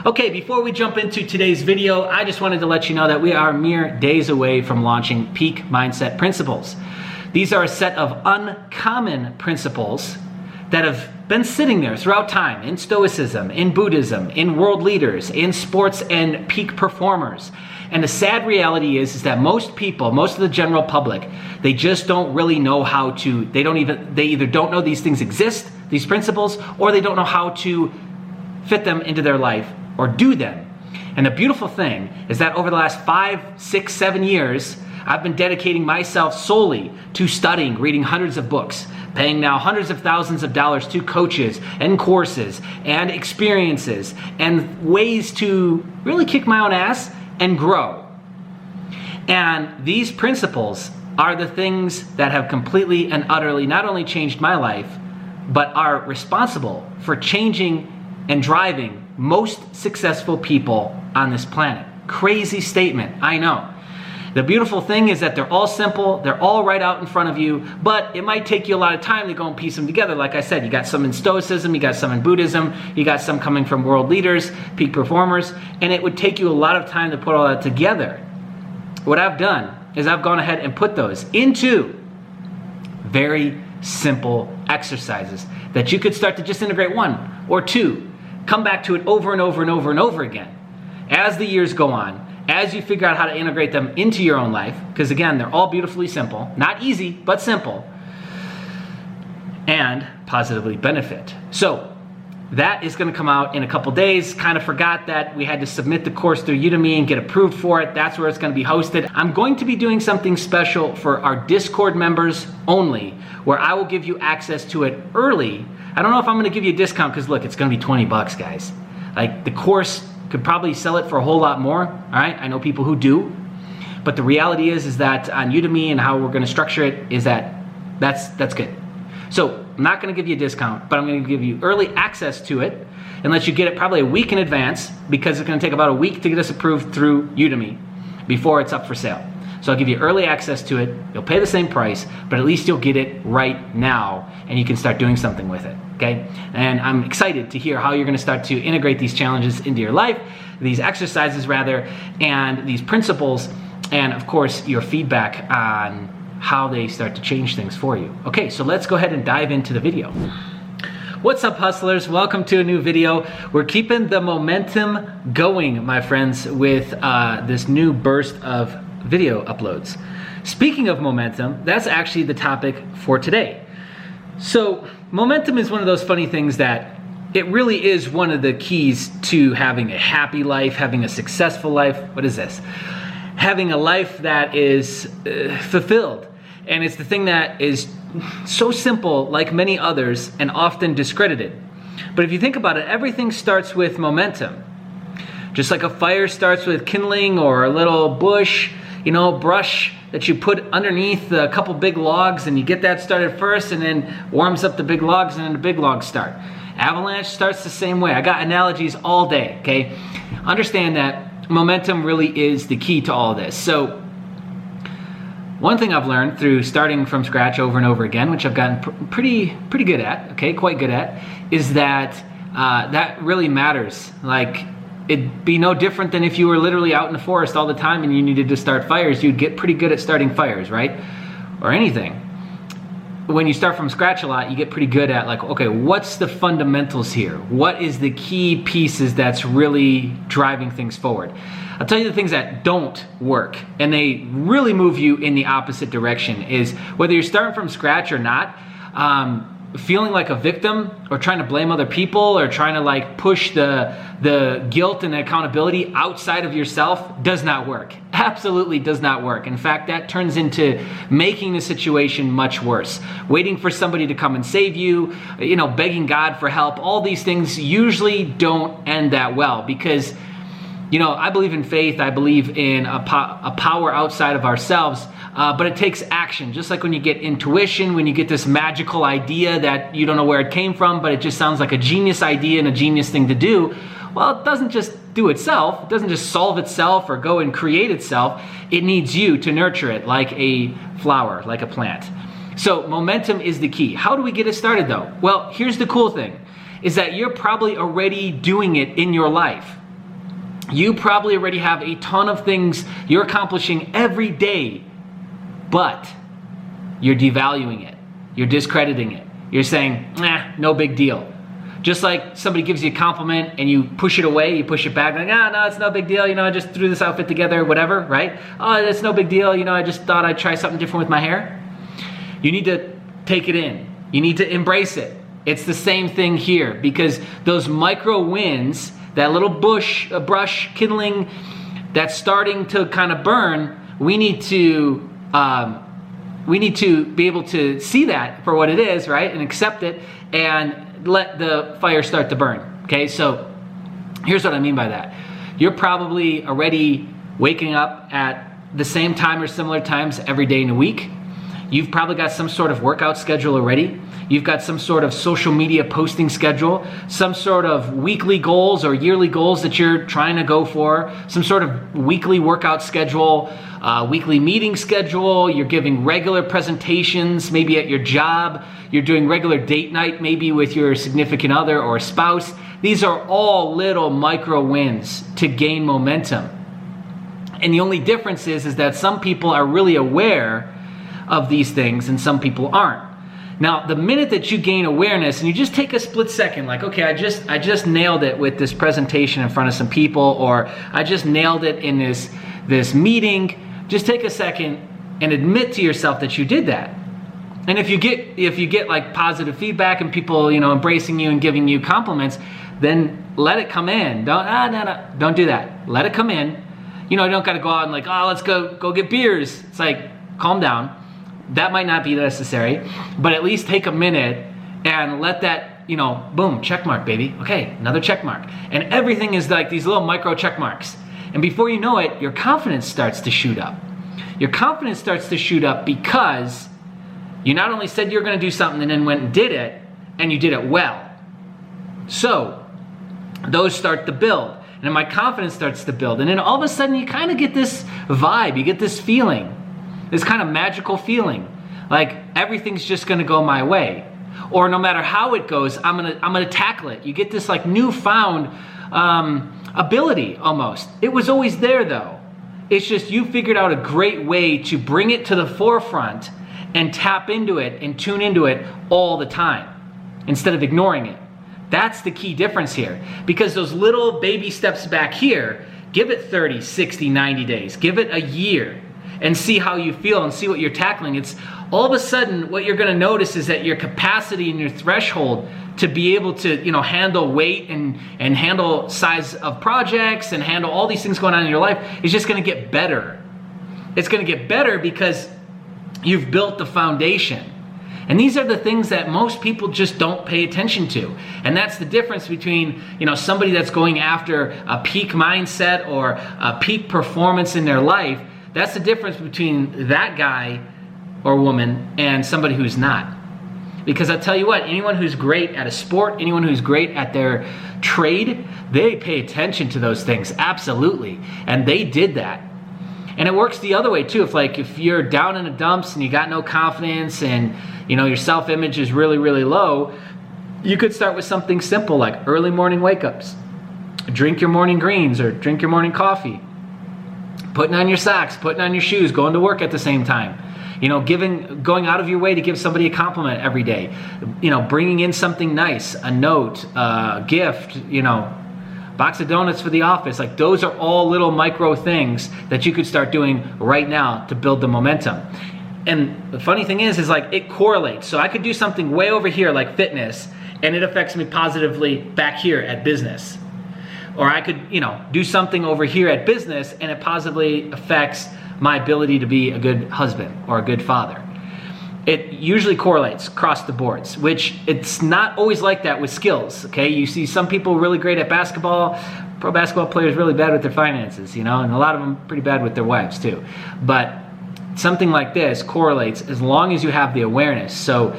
Okay, before we jump into today's video, I just wanted to let you know that we are mere days away from launching Peak Mindset Principles. These are a set of uncommon principles that have been sitting there throughout time in Stoicism, in Buddhism, in world leaders, in sports and peak performers. And the sad reality is that most people, most of the general public, they just don't really know how to, they either don't know these things exist, these principles, or they don't know how to fit them into their life or do them. And the beautiful thing is that over the last 5, 6, 7 years, I've been dedicating myself solely to studying, reading hundreds of books, paying now hundreds of thousands of dollars to coaches and courses and experiences and ways to really kick my own ass and grow. And these principles are the things that have completely and utterly not only changed my life, but are responsible for changing and driving most successful people on this planet. Crazy statement, I know. The beautiful thing is that they're all simple, they're all right out in front of you, but it might take you a lot of time to go and piece them together. Like I said, you got some in Stoicism, you got some in Buddhism, you got some coming from world leaders, peak performers, and it would take you a lot of time to put all that together. What I've done is I've gone ahead and put those into very simple exercises that you could start to just integrate 1 or 2. Come back to it over and over and over and over again. As the years go on, as you figure out how to integrate them into your own life, because again, they're all beautifully simple, not easy, but simple, and positively benefit. So that is going to come out in a couple days. Kind of forgot that we had to submit the course through Udemy and get approved for it. That's where it's going to be hosted. I'm going to be doing something special for our Discord members only, where I will give you access to it early. I don't know if I'm going to give you a discount because look, it's going to be $20, guys. Like the course could probably sell it for a whole lot more. All right, I know people who do, but the reality is that on Udemy and how we're going to structure it is that's good. So I'm not going to give you a discount, but I'm going to give you early access to it and let you get it probably a week in advance because it's going to take about a week to get us approved through Udemy before it's up for sale. So I'll give you early access to it. You'll pay the same price, but at least you'll get it right now and you can start doing something with it, okay? And I'm excited to hear how you're gonna start to integrate these challenges into your life, these exercises rather, and these principles, and of course, your feedback on how they start to change things for you. Okay, so let's go ahead and dive into the video. What's up, hustlers? Welcome to a new video. We're keeping the momentum going, my friends, with this new burst of video uploads. Speaking of momentum, that's actually the topic for today. So momentum is one of those funny things that it really is one of the keys to having a happy life, having a successful life. What is this? Having a life that is fulfilled. And it's the thing that is so simple, like many others, and often discredited. But if you think about it, everything starts with momentum. Just like a fire starts with kindling or a little bush, brush that you put underneath a couple big logs and you get that started first and then warms up the big logs and then the big logs start. Avalanche starts the same way. I got analogies all day, okay? Understand that momentum really is the key to all of this. So one thing I've learned through starting from scratch over and over again, which I've gotten pretty good at, okay, quite good at, is that that really matters. Like, it'd be no different than if you were literally out in the forest all the time and you needed to start fires. You'd get pretty good at starting fires, right? Or anything. When you start from scratch a lot, you get pretty good at like, okay, what's the fundamentals here? What is the key pieces that's really driving things forward? I'll tell you the things that don't work and they really move you in the opposite direction is whether you're starting from scratch or not, feeling like a victim or trying to blame other people or trying to like push the guilt and accountability outside of yourself does not work. Absolutely does not work. In fact, that turns into making the situation much worse. Waiting for somebody to come and save you, begging God for help. All these things usually don't end that well because I believe in faith. I believe in a power outside of ourselves. But it takes action, just like when you get intuition, when you get this magical idea that you don't know where it came from, but it just sounds like a genius idea and a genius thing to do. Well, it doesn't just do itself. It doesn't just solve itself or go and create itself. It needs you to nurture it like a flower, like a plant. So momentum is the key. How do we get it started though? Well, here's the cool thing, is that you're probably already doing it in your life. You probably already have a ton of things you're accomplishing every day, but you're devaluing it. You're discrediting it. You're saying, no big deal. Just like somebody gives you a compliment and you push it away, you push it back, like, no, it's no big deal. I just threw this outfit together, whatever, right? Oh, it's no big deal. I just thought I'd try something different with my hair. You need to take it in. You need to embrace it. It's the same thing here, because those micro wins, that little brush kindling that's starting to kind of burn, we need to be able to see that for what it is, right? And accept it and let the fire start to burn, okay? So here's what I mean by that. You're probably already waking up at the same time or similar times every day in a week. You've probably got some sort of workout schedule already. You've got some sort of social media posting schedule, some sort of weekly goals or yearly goals that you're trying to go for, some sort of weekly workout schedule, weekly meeting schedule. You're giving regular presentations, maybe at your job. You're doing regular date night, maybe with your significant other or spouse. These are all little micro wins to gain momentum. And the only difference is that some people are really aware of these things and some people aren't. Now, the minute that you gain awareness and you just take a split second, like, okay, I just nailed it with this presentation in front of some people, or I just nailed it in this meeting, just take a second and admit to yourself that you did that. And if you get like positive feedback and people, embracing you and giving you compliments, then let it come in. Don't do that. Let it come in. You don't got to go out and like, oh, let's go get beers. It's like, calm down. That might not be necessary, but at least take a minute and let that, boom, check mark, baby. Okay, another check mark. And everything is like these little micro check marks. And before you know it, your confidence starts to shoot up. Your confidence starts to shoot up because you not only said you're going to do something and then went and did it, and you did it well. So those start to build. And then my confidence starts to build. And then all of a sudden you kind of get this vibe, you get this feeling. This kind of magical feeling, like everything's just gonna go my way, or no matter how it goes, I'm gonna tackle it. You get this like newfound ability almost. It was always there though. It's just you figured out a great way to bring it to the forefront and tap into it and tune into it all the time instead of ignoring it. That's the key difference here, because those little baby steps back here, give it 30, 60, 90 days, give it a year, and see how you feel and see what you're tackling. It's all of a sudden what you're gonna notice is that your capacity and your threshold to be able to handle weight and handle size of projects and handle all these things going on in your life is just gonna get better. It's gonna get better because you've built the foundation. And these are the things that most people just don't pay attention to. And that's the difference between, somebody that's going after a peak mindset or a peak performance in their life. That's the difference between that guy or woman and somebody who's not. Because I'll tell you what, anyone who's great at a sport, anyone who's great at their trade, they pay attention to those things, absolutely. And they did that. And it works the other way too. If you're down in the dumps and you got no confidence and your self-image is really, really low, you could start with something simple like early morning wake-ups. Drink your morning greens or drink your morning coffee. Putting on your socks, putting on your shoes, going to work at the same time. Going out of your way to give somebody a compliment every day. Bringing in something nice, a note, a gift, box of donuts for the office. Like those are all little micro things that you could start doing right now to build the momentum. And the funny thing is like it correlates. So I could do something way over here like fitness and it affects me positively back here at business. Or I could, do something over here at business and it positively affects my ability to be a good husband or a good father. It usually correlates across the boards, which it's not always like that with skills, okay? You see some people really great at basketball, pro basketball players really bad with their finances, and a lot of them pretty bad with their wives too. But something like this correlates as long as you have the awareness. So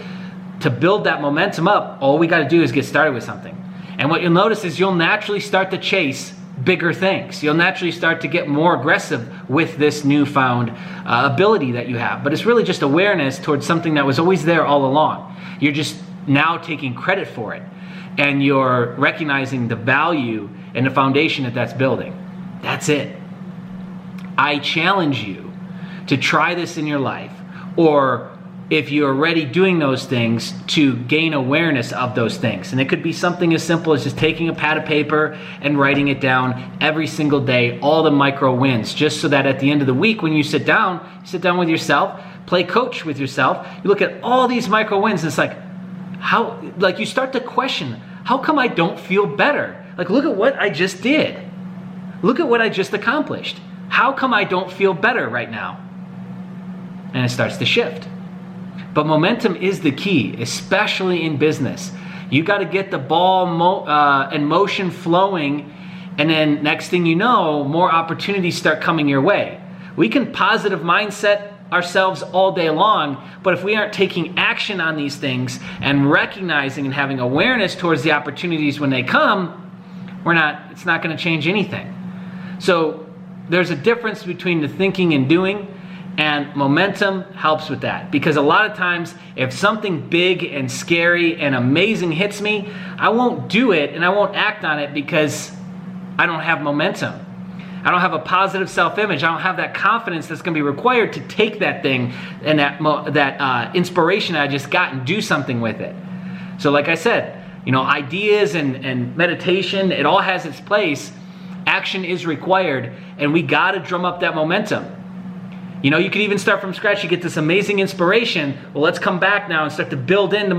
to build that momentum up, all we gotta do is get started with something. And what you'll notice is you'll naturally start to chase bigger things. You'll naturally start to get more aggressive with this newfound ability that you have. But it's really just awareness towards something that was always there all along. You're just now taking credit for it. And you're recognizing the value and the foundation that that's building. That's it. I challenge you to try this in your life, or if you're already doing those things, to gain awareness of those things. And it could be something as simple as just taking a pad of paper and writing it down every single day, all the micro wins, just so that at the end of the week, when you sit down with yourself, play coach with yourself, you look at all these micro wins, and it's like, how, like you start to question, how come I don't feel better? Like, look at what I just did. Look at what I just accomplished. How come I don't feel better right now? And it starts to shift. But momentum is the key, especially in business. You got to get the ball and motion flowing, and then next thing you know, more opportunities start coming your way. We can positive mindset ourselves all day long, but if we aren't taking action on these things and recognizing and having awareness towards the opportunities when they come, it's not going to change anything. So there's a difference between the thinking and doing. And momentum helps with that, because a lot of times if something big and scary and amazing hits me, I won't do it and I won't act on it because I don't have momentum. I don't have a positive self-image. I don't have that confidence that's going to be required to take that thing and that inspiration I just got and do something with it. So like I said, ideas and meditation, it all has its place. Action is required, and we got to drum up that momentum. You could even start from scratch. You get this amazing inspiration. Well, let's come back now and start to build in the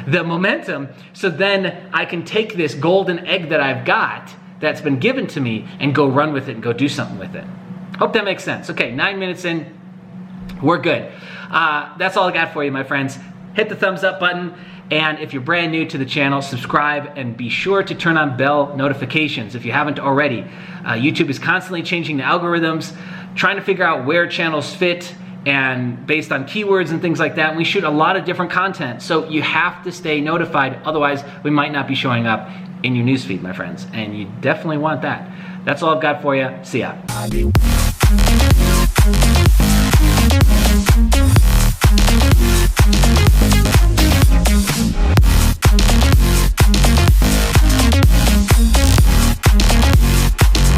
the momentum. So then I can take this golden egg that I've got, that's been given to me, and go run with it and go do something with it. Hope that makes sense. Okay, 9 minutes in, we're good. That's all I got for you, my friends. Hit the thumbs up button. And if you're brand new to the channel, subscribe and be sure to turn on bell notifications if you haven't already. YouTube is constantly changing the algorithms, trying to figure out where channels fit and based on keywords and things like that. And we shoot a lot of different content, so you have to stay notified. Otherwise, we might not be showing up in your newsfeed, my friends. And you definitely want that. That's all I've got for you. See ya.